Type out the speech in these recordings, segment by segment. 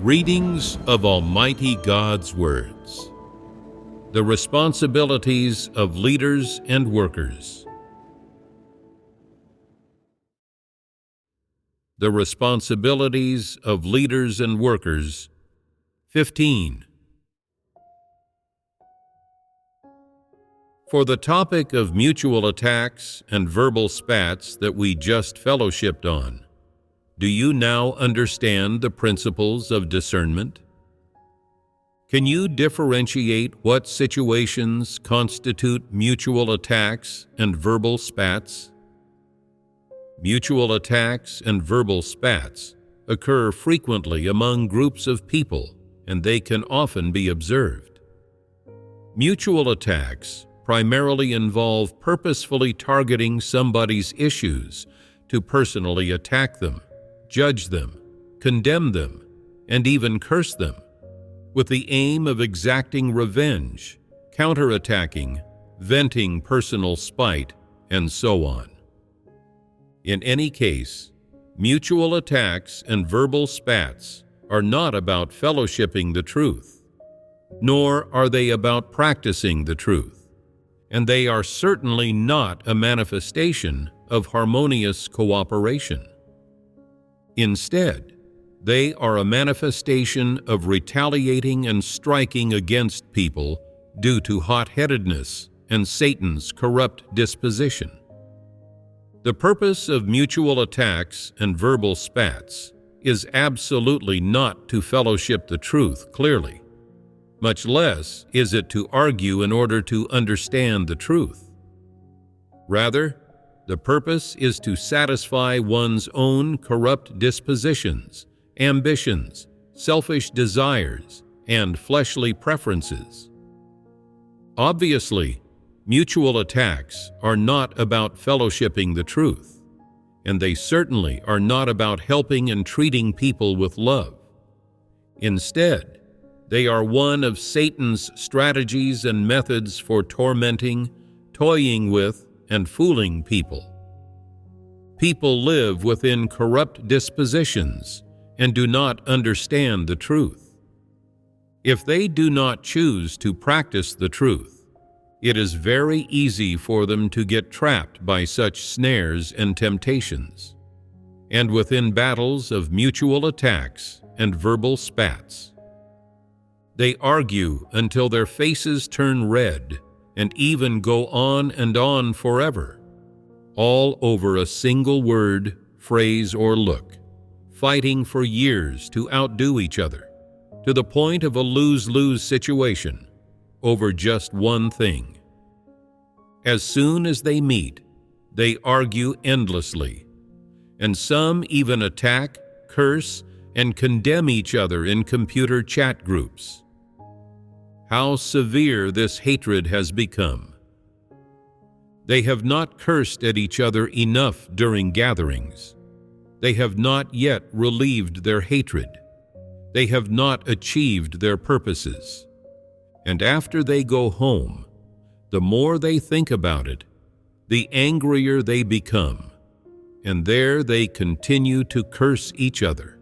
Readings of Almighty God's Words. The responsibilities of leaders and workers. The responsibilities of leaders and workers. 15. For the topic of mutual attacks and verbal spats that we just fellowshipped on, do you now understand the principles of discernment? Can you differentiate what situations constitute mutual attacks and verbal spats? Mutual attacks and verbal spats occur frequently among groups of people, and they can often be observed. Mutual attacks primarily involve purposefully targeting somebody's issues to personally attack them, judge them, condemn them, and even curse them, with the aim of exacting revenge, counterattacking, venting personal spite, and so on. In any case, mutual attacks and verbal spats are not about fellowshipping the truth, nor are they about practicing the truth, and they are certainly not a manifestation of harmonious cooperation. Instead, they are a manifestation of retaliating and striking against people due to hot-headedness and Satan's corrupt disposition. The purpose of mutual attacks and verbal spats is absolutely not to fellowship the truth clearly. Much less is it to argue in order to understand the truth. Rather, the purpose is to satisfy one's own corrupt dispositions, ambitions, selfish desires, and fleshly preferences. Obviously, mutual attacks are not about fellowshipping the truth, and they certainly are not about helping and treating people with love. Instead, they are one of Satan's strategies and methods for tormenting, toying with, and fooling people. People live within corrupt dispositions and do not understand the truth. If they do not choose to practice the truth, it is very easy for them to get trapped by such snares and temptations, and within battles of mutual attacks and verbal spats. They argue until their faces turn red and even go on and on forever, all over a single word, phrase, or look, fighting for years to outdo each other, to the point of a lose-lose situation over just one thing. As soon as they meet, they argue endlessly, and some even attack, curse, and condemn each other in computer chat groups. How severe this hatred has become. They have not cursed at each other enough during gatherings. They have not yet relieved their hatred. They have not achieved their purposes. And after they go home, the more they think about it, the angrier they become, and there they continue to curse each other.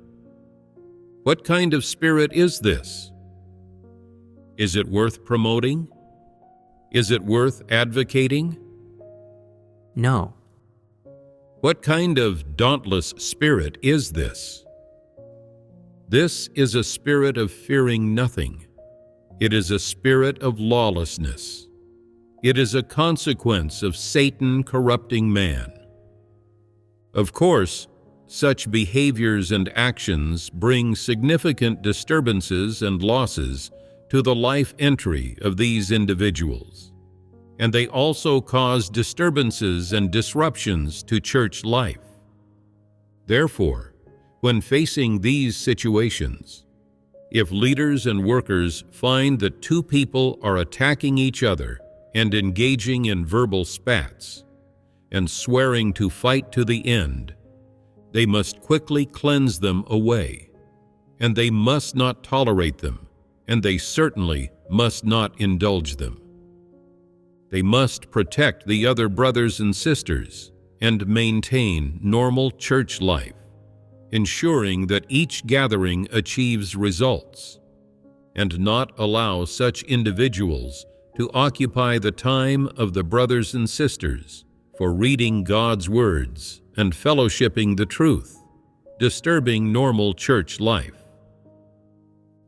What kind of spirit is this? Is it worth promoting? Is it worth advocating? No. What kind of dauntless spirit is this? This is a spirit of fearing nothing. It is a spirit of lawlessness. It is a consequence of Satan corrupting man. Of course, such behaviors and actions bring significant disturbances and losses to the life entry of these individuals, and they also cause disturbances and disruptions to church life. Therefore, when facing these situations, if leaders and workers find that two people are attacking each other and engaging in verbal spats and swearing to fight to the end, they must quickly cleanse them away, and they must not tolerate them, and they certainly must not indulge them. They must protect the other brothers and sisters and maintain normal church life, ensuring that each gathering achieves results, and not allow such individuals to occupy the time of the brothers and sisters for reading God's words and fellowshipping the truth, disturbing normal church life.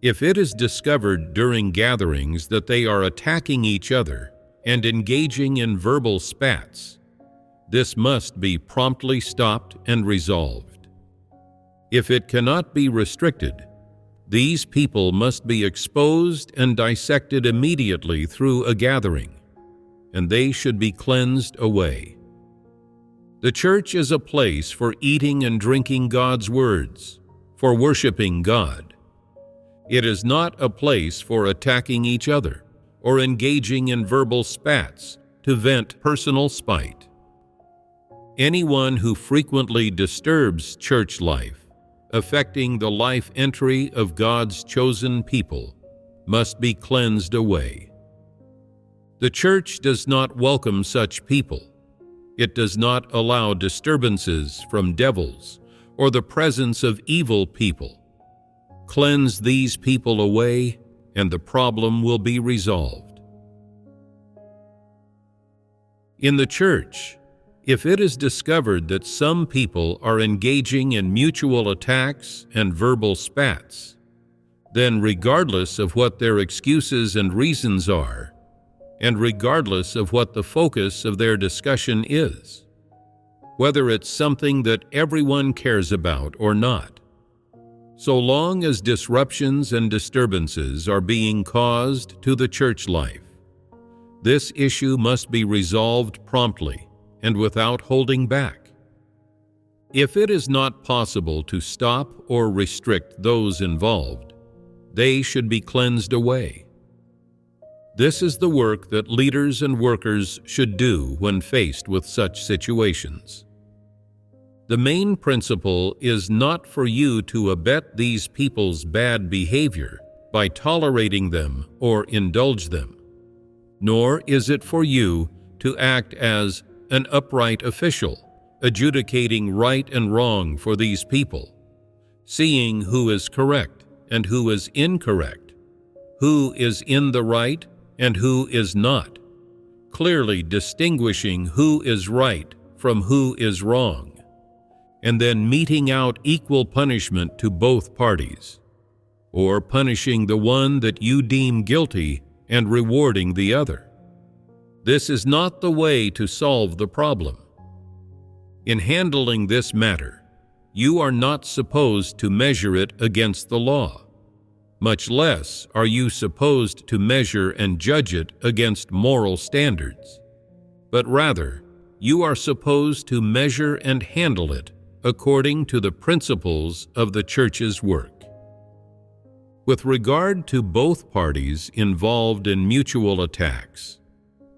If it is discovered during gatherings that they are attacking each other and engaging in verbal spats, this must be promptly stopped and resolved. If it cannot be restricted, these people must be exposed and dissected immediately through a gathering, and they should be cleansed away. The church is a place for eating and drinking God's words, for worshiping God. It is not a place for attacking each other or engaging in verbal spats to vent personal spite. Anyone who frequently disturbs church life, affecting the life entry of God's chosen people, must be cleansed away. The church does not welcome such people. It does not allow disturbances from devils or the presence of evil people. Cleanse these people away, and the problem will be resolved. In the church, if it is discovered that some people are engaging in mutual attacks and verbal spats, then regardless of what their excuses and reasons are, and regardless of what the focus of their discussion is, whether it's something that everyone cares about or not, so long as disruptions and disturbances are being caused to the church life, this issue must be resolved promptly and without holding back. If it is not possible to stop or restrict those involved, they should be cleansed away. This is the work that leaders and workers should do when faced with such situations. The main principle is not for you to abet these people's bad behavior by tolerating them or indulge them, nor is it for you to act as an upright official, adjudicating right and wrong for these people, seeing who is correct and who is incorrect, who is in the right and who is not, clearly distinguishing who is right from who is wrong, and then meting out equal punishment to both parties, or punishing the one that you deem guilty and rewarding the other. This is not the way to solve the problem. In handling this matter, you are not supposed to measure it against the law. Much less are you supposed to measure and judge it against moral standards. But rather, you are supposed to measure and handle it according to the principles of the church's work. With regard to both parties involved in mutual attacks,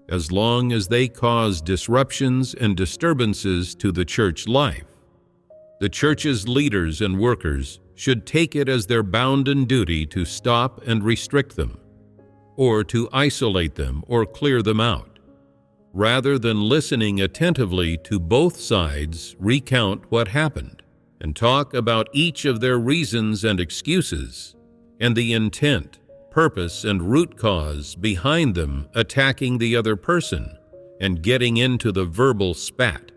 as long as they cause disruptions and disturbances to the church life, the church's leaders and workers should take it as their bounden duty to stop and restrict them, or to isolate them or clear them out, rather than listening attentively to both sides recount what happened and talk about each of their reasons and excuses and the intent, purpose, and root cause behind them attacking the other person and getting into the verbal spat.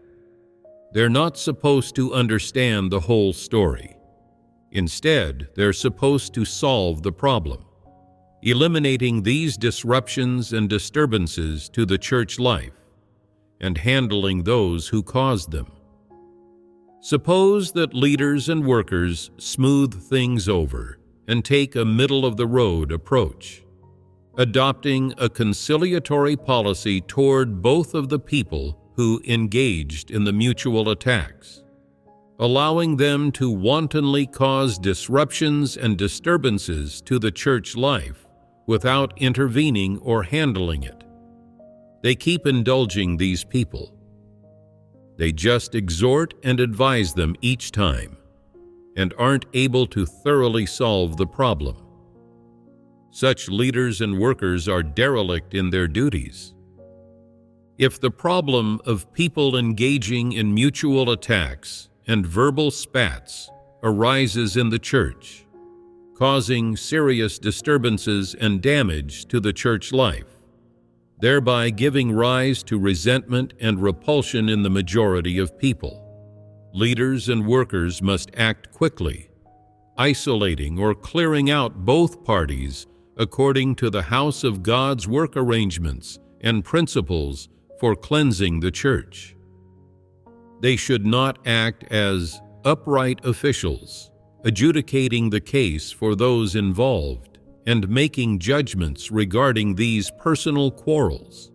They're not supposed to understand the whole story. Instead, they're supposed to solve the problem, eliminating these disruptions and disturbances to the church life and handling those who caused them. Suppose that leaders and workers smooth things over and take a middle-of-the-road approach, adopting a conciliatory policy toward both of the people who engaged in the mutual attacks, allowing them to wantonly cause disruptions and disturbances to the church life without intervening or handling it. They keep indulging these people. They just exhort and advise them each time, and aren't able to thoroughly solve the problem. Such leaders and workers are derelict in their duties. If the problem of people engaging in mutual attacks and verbal spats arises in the church, causing serious disturbances and damage to the church life, thereby giving rise to resentment and repulsion in the majority of people. Leaders and workers must act quickly, isolating or clearing out both parties according to the house of God's work arrangements and principles for cleansing the church. They should not act as upright officials, adjudicating the case for those involved and making judgments regarding these personal quarrels.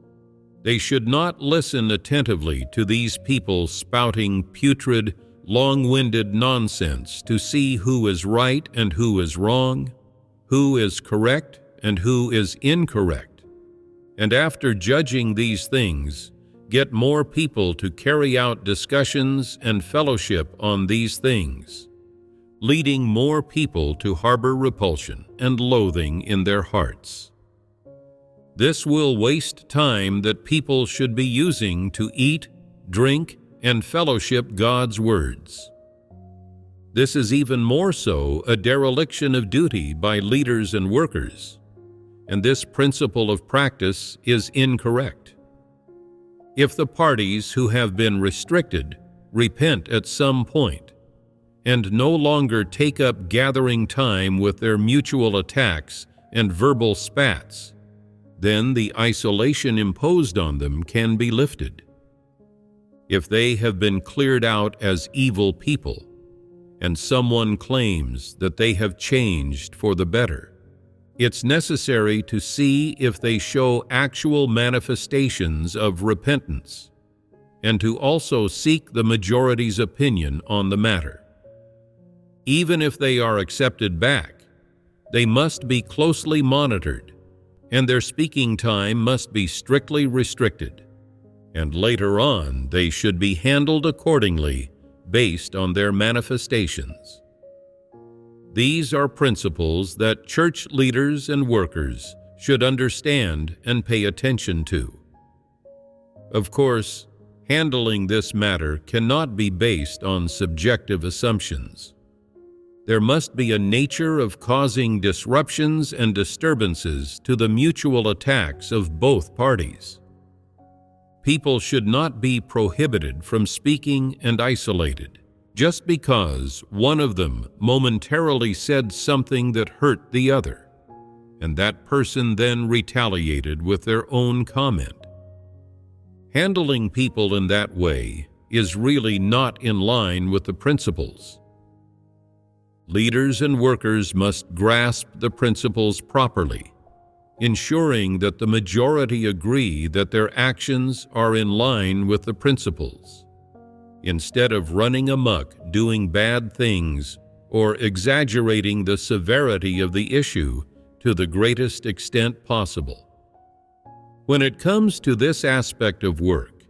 They should not listen attentively to these people spouting putrid, long-winded nonsense to see who is right and who is wrong, who is correct and who is incorrect, and after judging these things, get more people to carry out discussions and fellowship on these things, leading more people to harbor repulsion and loathing in their hearts. This will waste time that people should be using to eat, drink, and fellowship God's words. This is even more so a dereliction of duty by leaders and workers, and this principle of practice is incorrect. If the parties who have been restricted repent at some point and no longer take up gathering time with their mutual attacks and verbal spats, then the isolation imposed on them can be lifted. If they have been cleared out as evil people, and someone claims that they have changed for the better, it's necessary to see if they show actual manifestations of repentance, and to also seek the majority's opinion on the matter. Even if they are accepted back, they must be closely monitored, and their speaking time must be strictly restricted, and later on they should be handled accordingly based on their manifestations. These are principles that church leaders and workers should understand and pay attention to. Of course, handling this matter cannot be based on subjective assumptions. There must be a nature of causing disruptions and disturbances to the mutual attacks of both parties. People should not be prohibited from speaking and isolated just because one of them momentarily said something that hurt the other, and that person then retaliated with their own comment. Handling people in that way is really not in line with the principles. Leaders and workers must grasp the principles properly, ensuring that the majority agree that their actions are in line with the principles, instead of running amok doing bad things or exaggerating the severity of the issue to the greatest extent possible. When it comes to this aspect of work,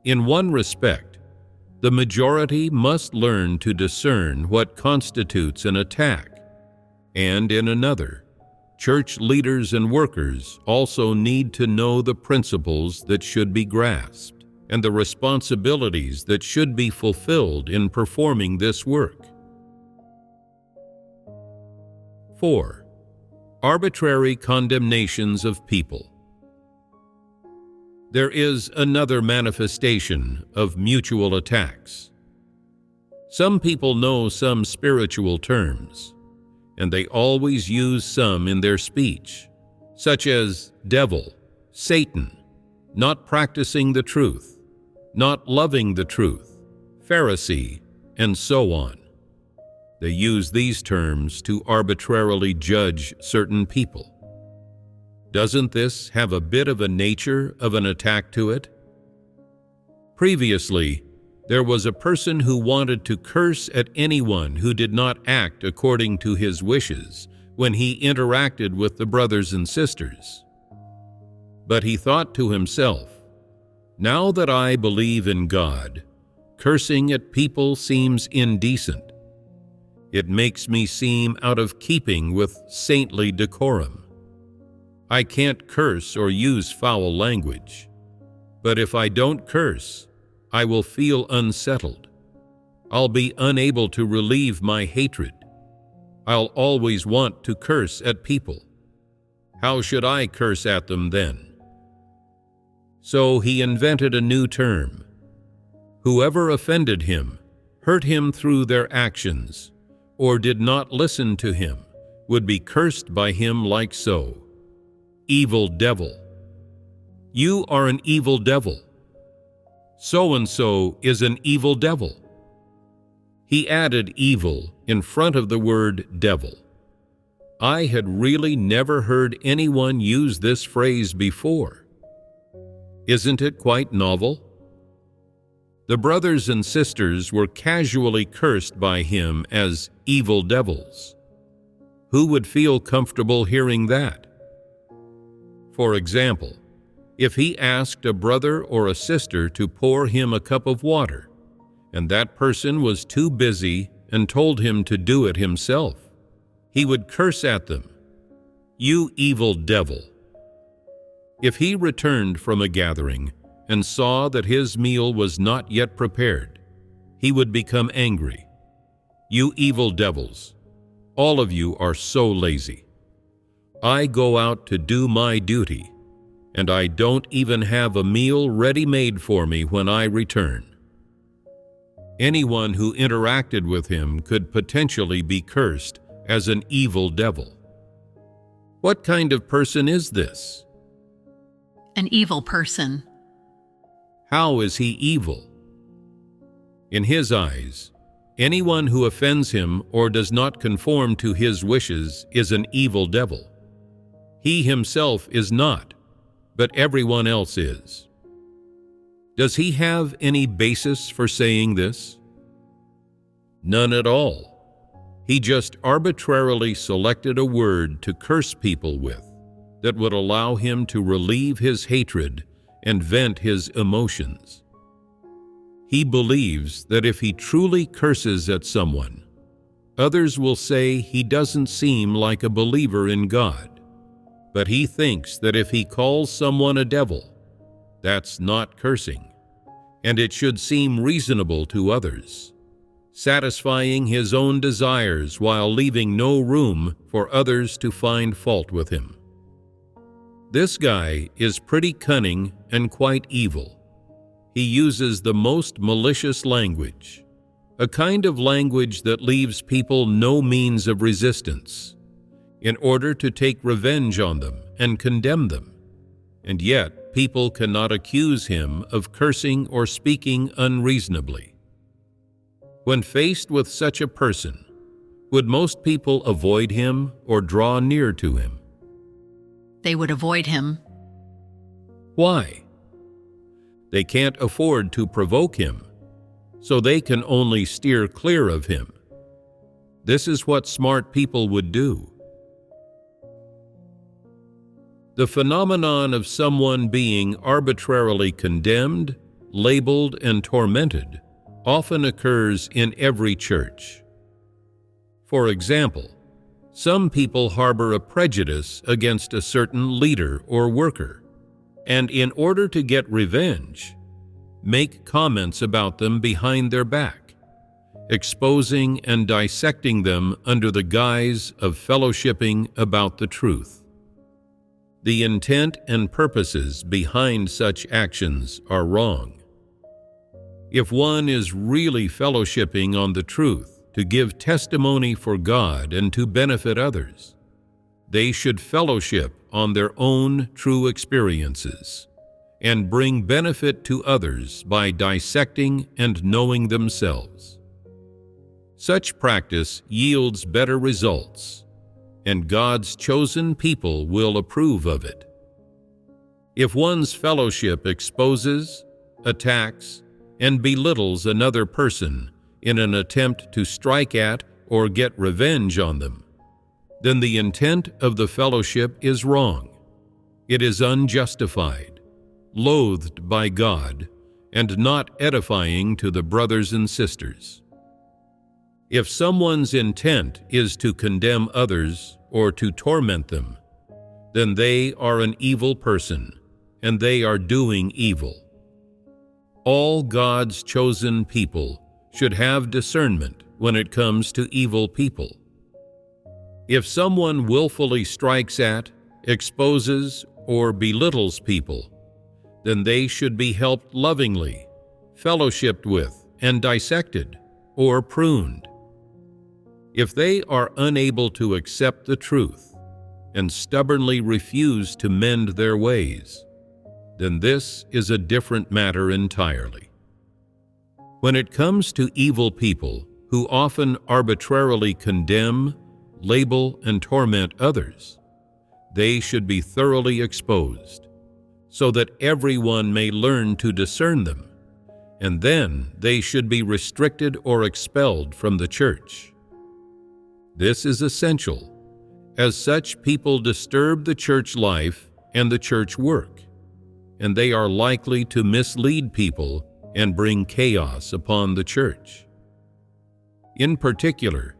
in one respect, the majority must learn to discern what constitutes an attack, and in another, church leaders and workers also need to know the principles that should be grasped and the responsibilities that should be fulfilled in performing this work. 4. Arbitrary condemnations of people. There is another manifestation of mutual attacks. Some people know some spiritual terms, and they always use some in their speech, such as devil, Satan, not practicing the truth, not loving the truth, Pharisee, and so on. They use these terms to arbitrarily judge certain people. Doesn't this have a bit of a nature of an attack to it? Previously, there was a person who wanted to curse at anyone who did not act according to his wishes when he interacted with the brothers and sisters. But he thought to himself, "Now that I believe in God, cursing at people seems indecent. It makes me seem out of keeping with saintly decorum. I can't curse or use foul language, but if I don't curse, I will feel unsettled. I'll be unable to relieve my hatred. I'll always want to curse at people. How should I curse at them then? So he invented a new term. Whoever offended him, hurt him through their actions, or did not listen to him, would be cursed by him like so. Evil devil. You are an evil devil. So-and-so is an evil devil. He added evil in front of the word devil. I had really never heard anyone use this phrase before. Isn't it quite novel? The brothers and sisters were casually cursed by him as evil devils. Who would feel comfortable hearing that? For example, if he asked a brother or a sister to pour him a cup of water, and that person was too busy and told him to do it himself, he would curse at them, "You evil devil." If he returned from a gathering and saw that his meal was not yet prepared, he would become angry. "You evil devils, all of you are so lazy. I go out to do my duty, and I don't even have a meal ready-made for me when I return." Anyone who interacted with him could potentially be cursed as an evil devil. What kind of person is this? An evil person. How is he evil? In his eyes, anyone who offends him or does not conform to his wishes is an evil devil. He himself is not, but everyone else is. Does he have any basis for saying this? None at all. He just arbitrarily selected a word to curse people with that would allow him to relieve his hatred and vent his emotions. He believes that if he truly curses at someone, others will say he doesn't seem like a believer in God. But he thinks that if he calls someone a devil, that's not cursing, and it should seem reasonable to others, satisfying his own desires while leaving no room for others to find fault with him. This guy is pretty cunning and quite evil. He uses the most malicious language, a kind of language that leaves people no means of resistance, in order to take revenge on them and condemn them. And yet, people cannot accuse him of cursing or speaking unreasonably. When faced with such a person, would most people avoid him or draw near to him? They would avoid him. Why? They can't afford to provoke him, so they can only steer clear of him. This is what smart people would do. The phenomenon of someone being arbitrarily condemned, labeled, and tormented often occurs in every church. For example, some people harbor a prejudice against a certain leader or worker, and in order to get revenge, make comments about them behind their back, exposing and dissecting them under the guise of fellowshipping about the truth. The intent and purposes behind such actions are wrong. If one is really fellowshipping on the truth to give testimony for God and to benefit others, they should fellowship on their own true experiences and bring benefit to others by dissecting and knowing themselves. Such practice yields better results, and God's chosen people will approve of it. If one's fellowship exposes, attacks, and belittles another person in an attempt to strike at or get revenge on them, then the intent of the fellowship is wrong. It is unjustified, loathed by God, and not edifying to the brothers and sisters. If someone's intent is to condemn others or to torment them, then they are an evil person, and they are doing evil. All God's chosen people should have discernment when it comes to evil people. If someone willfully strikes at, exposes, or belittles people, then they should be helped lovingly, fellowshipped with, and dissected, or pruned. If they are unable to accept the truth and stubbornly refuse to mend their ways, then this is a different matter entirely. When it comes to evil people who often arbitrarily condemn, label, and torment others, they should be thoroughly exposed, so that everyone may learn to discern them, and then they should be restricted or expelled from the church. This is essential, as such people disturb the church life and the church work, and they are likely to mislead people and bring chaos upon the church. In particular,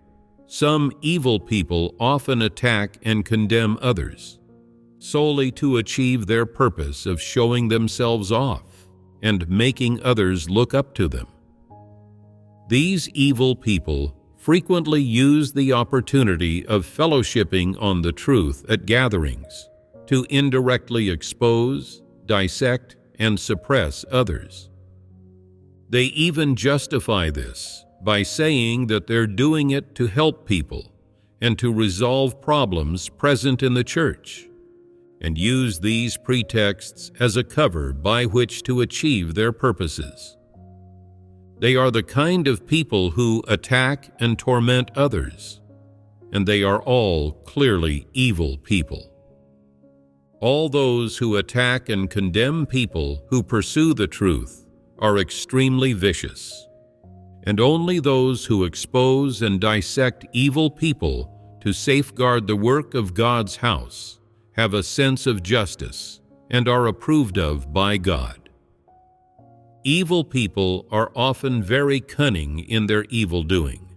some evil people often attack and condemn others, solely to achieve their purpose of showing themselves off and making others look up to them. These evil people frequently use the opportunity of fellowshipping on the truth at gatherings to indirectly expose, dissect, and suppress others. They even justify this by saying that they're doing it to help people and to resolve problems present in the church, and use these pretexts as a cover by which to achieve their purposes. They are the kind of people who attack and torment others, and they are all clearly evil people. All those who attack and condemn people who pursue the truth are extremely vicious, and only those who expose and dissect evil people to safeguard the work of God's house have a sense of justice and are approved of by God. Evil people are often very cunning in their evil doing.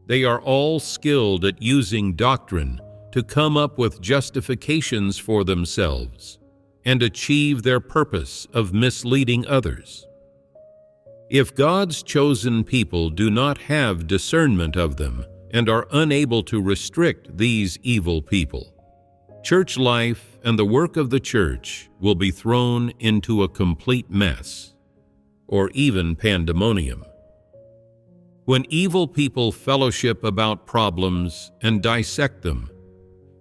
They are all skilled at using doctrine to come up with justifications for themselves and achieve their purpose of misleading others. If God's chosen people do not have discernment of them and are unable to restrict these evil people, church life and the work of the church will be thrown into a complete mess, or even pandemonium. When evil people fellowship about problems and dissect them,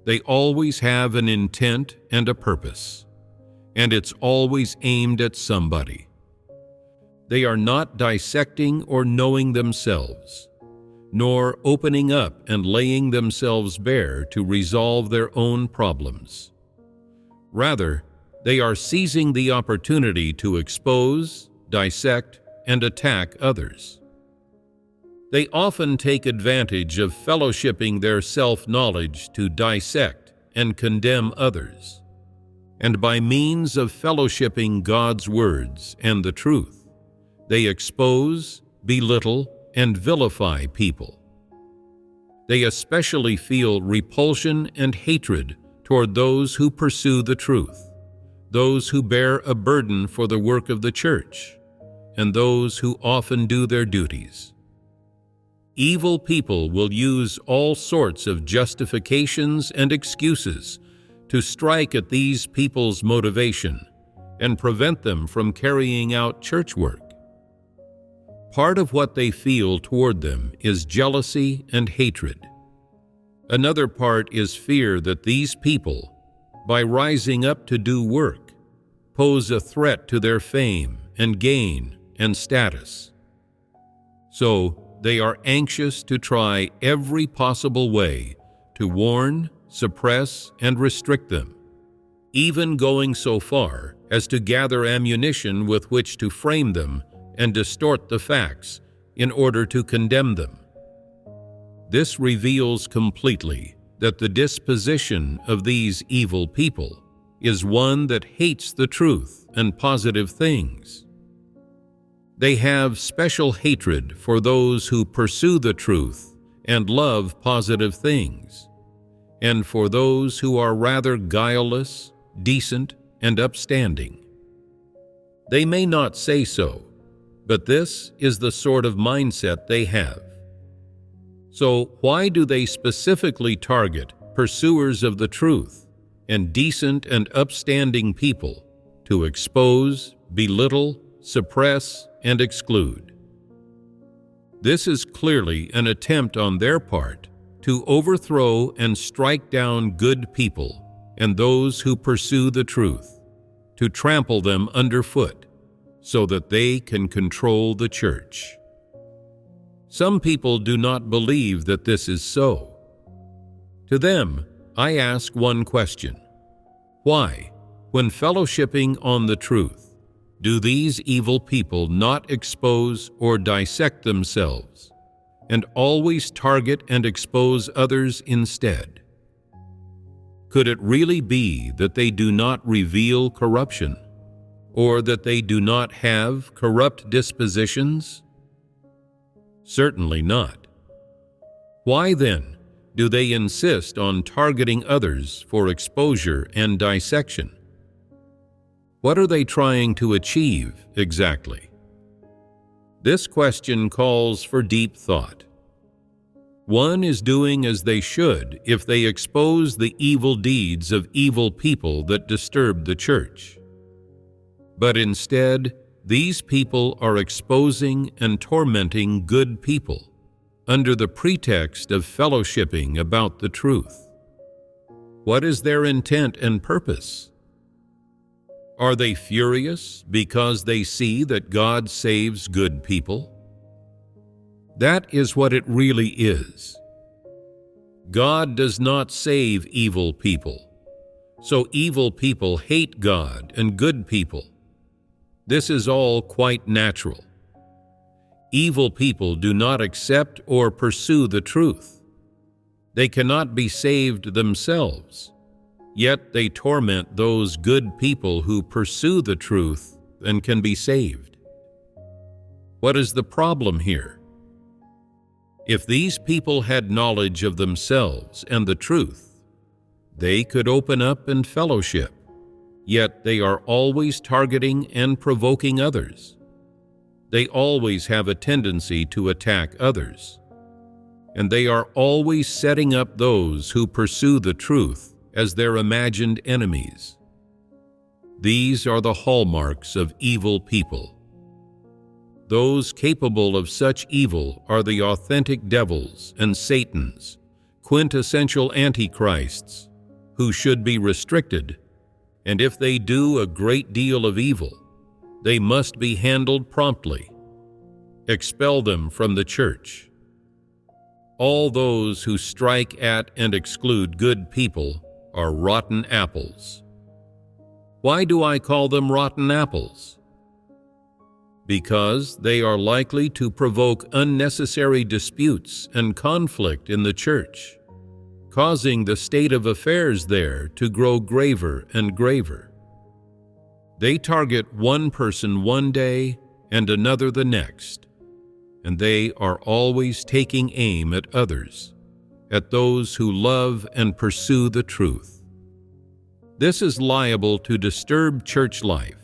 they always have an intent and a purpose, and it's always aimed at somebody. They are not dissecting or knowing themselves, nor opening up and laying themselves bare to resolve their own problems. Rather, they are seizing the opportunity to expose, dissect, and attack others. They often take advantage of fellowshipping their self-knowledge to dissect and condemn others, and by means of fellowshipping God's words and the truth, they expose, belittle, and vilify people. They especially feel repulsion and hatred toward those who pursue the truth, those who bear a burden for the work of the church, and those who often do their duties. Evil people will use all sorts of justifications and excuses to strike at these people's motivation and prevent them from carrying out church work. Part of what they feel toward them is jealousy and hatred. Another part is fear that these people, by rising up to do work, pose a threat to their fame and gain and status. So, they are anxious to try every possible way to warn, suppress, and restrict them, even going so far as to gather ammunition with which to frame them and distort the facts in order to condemn them. This reveals completely that the disposition of these evil people is one that hates the truth and positive things. They have special hatred for those who pursue the truth and love positive things, and for those who are rather guileless, decent, and upstanding. They may not say so, But this is the sort of mindset they have. So why do they specifically target pursuers of the truth and decent and upstanding people to expose, belittle, suppress, and exclude? This is clearly an attempt on their part to overthrow and strike down good people and those who pursue the truth, to trample them underfoot so that they can control the church. Some people do not believe that this is so. To them, I ask one question: why, when fellowshipping on the truth, do these evil people not expose or dissect themselves, and always target and expose others instead? Could it really be that they do not reveal corruption, or that they do not have corrupt dispositions? Certainly not. Why then do they insist on targeting others for exposure and dissection? What are they trying to achieve exactly? This question calls for deep thought. One is doing as they should if they expose the evil deeds of evil people that disturb the church. But instead, these people are exposing and tormenting good people under the pretext of fellowshipping about the truth. What is their intent and purpose? Are they furious because they see that God saves good people? That is what it really is. God does not save evil people, so evil people hate God and good people. This is all quite natural. Evil people do not accept or pursue the truth. They cannot be saved themselves, yet they torment those good people who pursue the truth and can be saved. What is the problem here? If these people had knowledge of themselves and the truth, they could open up and fellowship. Yet they are always targeting and provoking others. They always have a tendency to attack others. And they are always setting up those who pursue the truth as their imagined enemies. These are the hallmarks of evil people. Those capable of such evil are the authentic devils and Satans, quintessential antichrists, who should be restricted. And if they do a great deal of evil, they must be handled promptly. Expel them from the church. All those who strike at and exclude good people are rotten apples. Why do I call them rotten apples? Because they are likely to provoke unnecessary disputes and conflict in the church, causing the state of affairs there to grow graver and graver. They target one person one day and another the next, and they are always taking aim at others, at those who love and pursue the truth. This is liable to disturb church life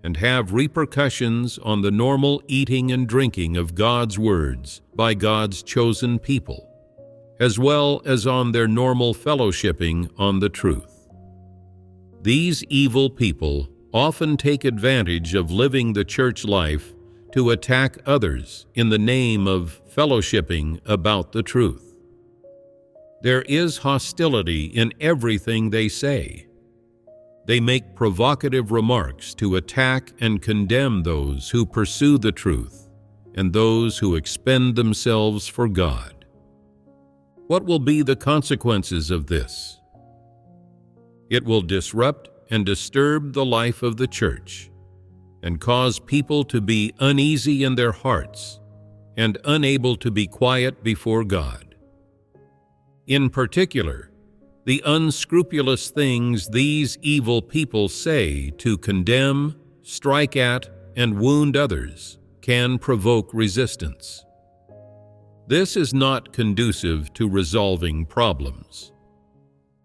and have repercussions on the normal eating and drinking of God's words by God's chosen people, as well as on their normal fellowshipping on the truth. These evil people often take advantage of living the church life to attack others in the name of fellowshipping about the truth. There is hostility in everything they say. They make provocative remarks to attack and condemn those who pursue the truth and those who expend themselves for God. What will be the consequences of this? It will disrupt and disturb the life of the church and cause people to be uneasy in their hearts and unable to be quiet before God. In particular, the unscrupulous things these evil people say to condemn, strike at, and wound others can provoke resistance. This is not conducive to resolving problems.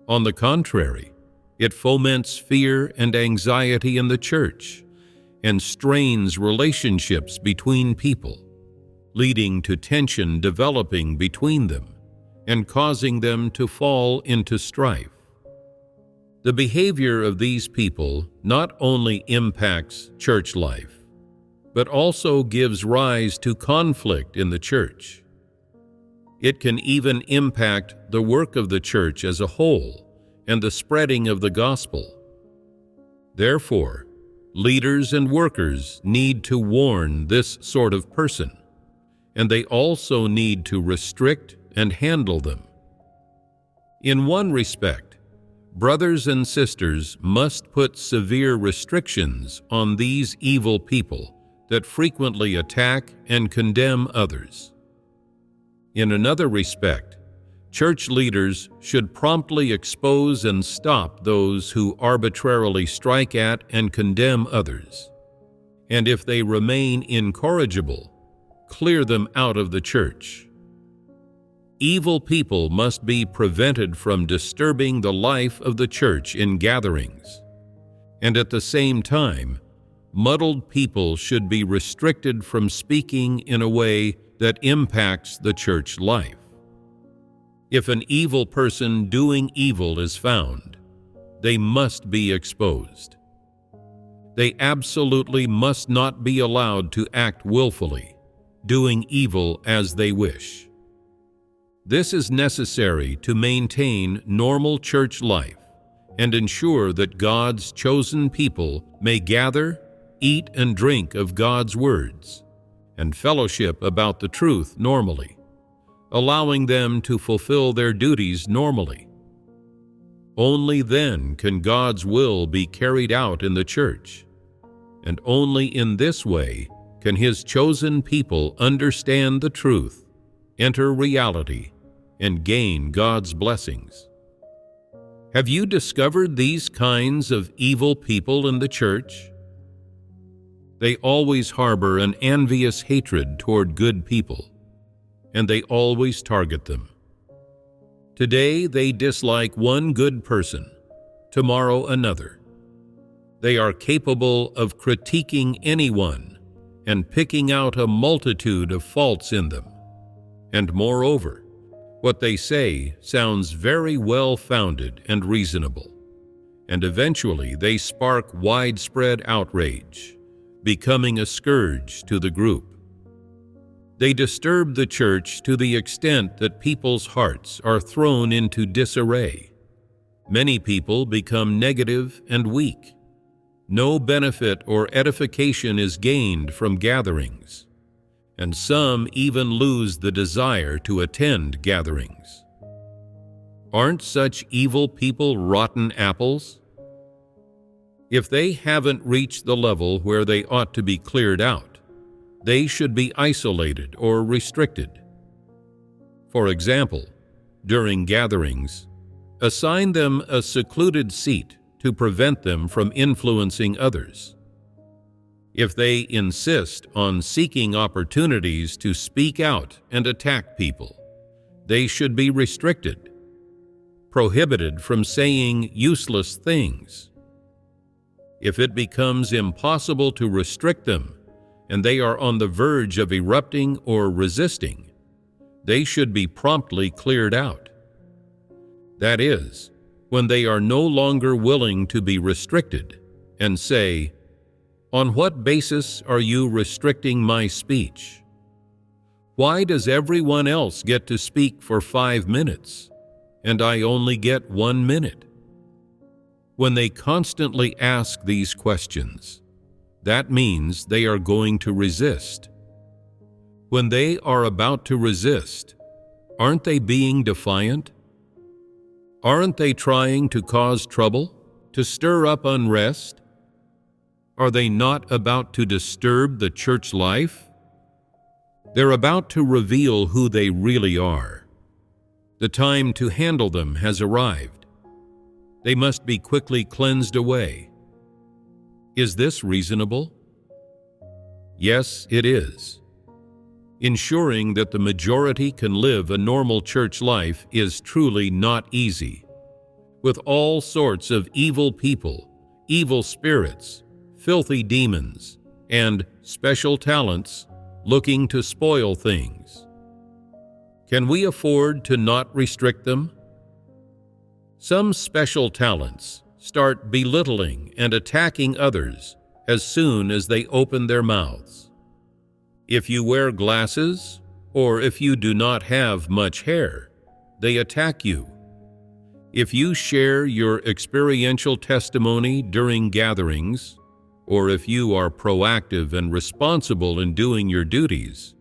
On the contrary, it foments fear and anxiety in the church and strains relationships between people, leading to tension developing between them and causing them to fall into strife. The behavior of these people not only impacts church life, but also gives rise to conflict in the church. It can even impact the work of the church as a whole and the spreading of the gospel. Therefore, leaders and workers need to warn this sort of person, and they also need to restrict and handle them. In one respect, brothers and sisters must put severe restrictions on these evil people that frequently attack and condemn others. In another respect, church leaders should promptly expose and stop those who arbitrarily strike at and condemn others. And if they remain incorrigible, clear them out of the church. Evil people must be prevented from disturbing the life of the church in gatherings, and at the same time, muddled people should be restricted from speaking in a way that impacts the church life. If an evil person doing evil is found, they must be exposed. They absolutely must not be allowed to act willfully, doing evil as they wish. This is necessary to maintain normal church life and ensure that God's chosen people may gather, eat and drink of God's words, and fellowship about the truth normally, allowing them to fulfill their duties normally. Only then can God's will be carried out in the church, and only in this way can His chosen people understand the truth, enter reality, and gain God's blessings. Have you discovered these kinds of evil people in the church? They always harbor an envious hatred toward good people, and they always target them. Today they dislike one good person, tomorrow another. They are capable of critiquing anyone and picking out a multitude of faults in them. And moreover, what they say sounds very well-founded and reasonable, and eventually they spark widespread outrage, becoming a scourge to the group. They disturb the church to the extent that people's hearts are thrown into disarray. Many people become negative and weak. No benefit or edification is gained from gatherings, and some even lose the desire to attend gatherings. Aren't such evil people rotten apples? If they haven't reached the level where they ought to be cleared out, they should be isolated or restricted. For example, during gatherings, assign them a secluded seat to prevent them from influencing others. If they insist on seeking opportunities to speak out and attack people, they should be restricted, prohibited from saying useless things. If it becomes impossible to restrict them, and they are on the verge of erupting or resisting, they should be promptly cleared out. That is, when they are no longer willing to be restricted, and say, "On what basis are you restricting my speech? Why does everyone else get to speak for 5 minutes, and I only get 1 minute?" When they constantly ask these questions, that means they are going to resist. When they are about to resist, aren't they being defiant? Aren't they trying to cause trouble, to stir up unrest? Are they not about to disturb the church life? They're about to reveal who they really are. The time to handle them has arrived. They must be quickly cleansed away. Is this reasonable? Yes, it is. Ensuring that the majority can live a normal church life is truly not easy. With all sorts of evil people, evil spirits, filthy demons, and special talents looking to spoil things. Can we afford to not restrict them? Some special talents start belittling and attacking others as soon as they open their mouths. If you wear glasses, or if you do not have much hair, they attack you. If you share your experiential testimony during gatherings, or if you are proactive and responsible in doing your duties,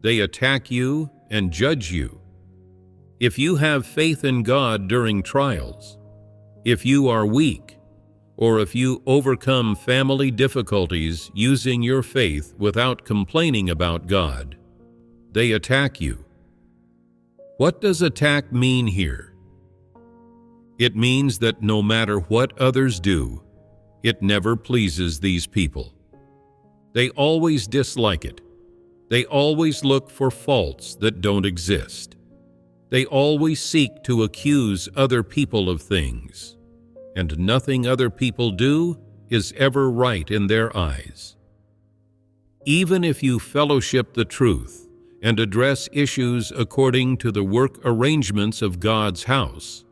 they attack you and judge you. If you have faith in God during trials, if you are weak, or if you overcome family difficulties using your faith without complaining about God, they attack you. What does attack mean here? It means that no matter what others do, it never pleases these people. They always dislike it. They always look for faults that don't exist. They always seek to accuse other people of things, and nothing other people do is ever right in their eyes. Even if you fellowship the truth and address issues according to the work arrangements of God's house,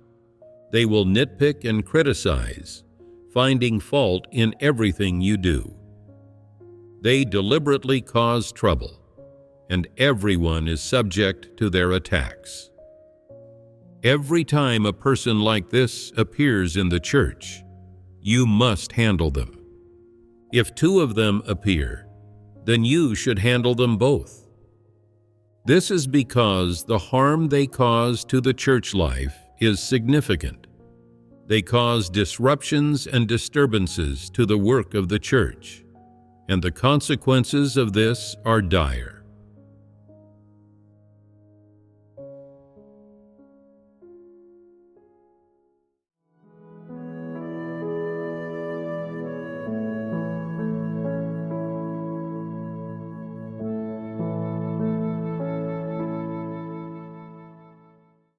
they will nitpick and criticize, finding fault in everything you do. They deliberately cause trouble, and everyone is subject to their attacks. Every time a person like this appears in the church, you must handle them. If two of them appear, then you should handle them both. This is because the harm they cause to the church life is significant. They cause disruptions and disturbances to the work of the church, and the consequences of this are dire.